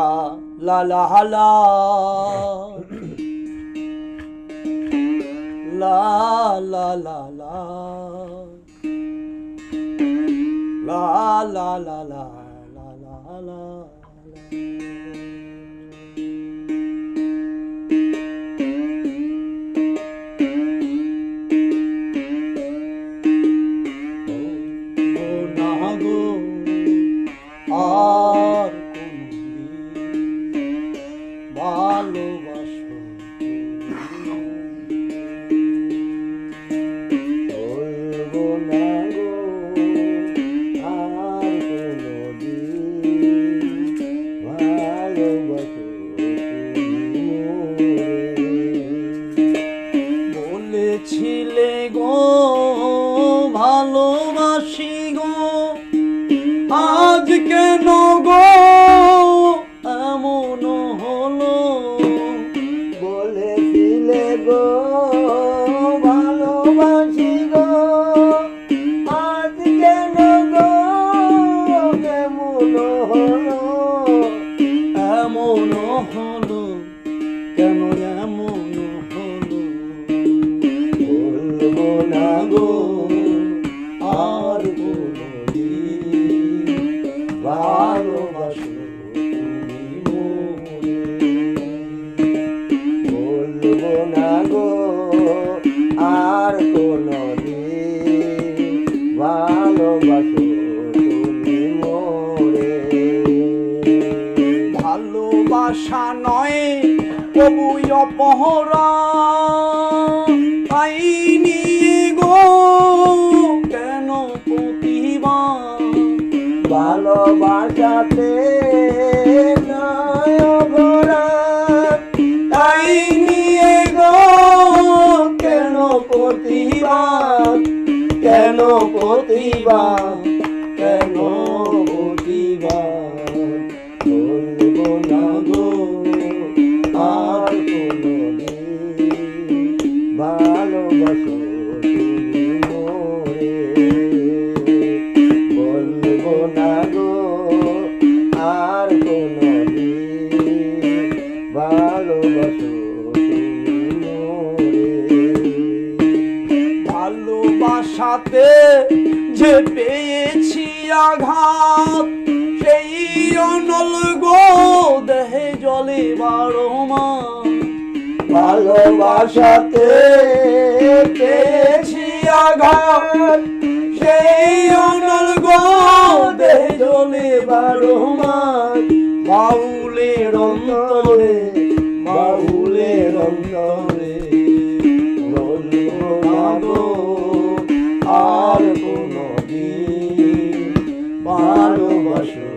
লা লা লা লা লা লা লা লা লা লা লা লা লা লা আর ভালোবাসো বলবো না গো আর কোনদিন ভালোবাসো বলেছিলে গো ভালোবাসি গো আজ কেন গো এমন হলো বলেছিলে গো ভালোবাসি গো আজ কেন গো এমন হলো এমন হলো কেন এমন হলো বলবো না গো আর ভালোবাসো তুমি মোরে বলবো না গো আর কোনদিন ভালোবাসো তুমি মোরে ভালোবাসা নয় তবু অপহরা তাই নিয়ে গো কেন প্রতিবার ভালোবাসাতে নয় ভরা তাই নিয়ে গো কেন প্রতিবাদ কেন প্রতিবাদ কেন প্রতিবাদ বলবো না গো আর কোনদিন ভালোবাসো তুমি মোরে বলবো না গো আর কোনদিন ভালোবাসো তুমি মোরে ভালোবাসাতে যে পেয়েছি আঘাত সেই অনল গো দেহে জলে বারো মাস ভালোবাসাতে পেয়েছি আঘাত সেই অনল গো দেহে জলে বারো মাস বাউলের অন্তরে বাউলের অন্তরে বলবো না গো আর কোনদিন ভালোবাসো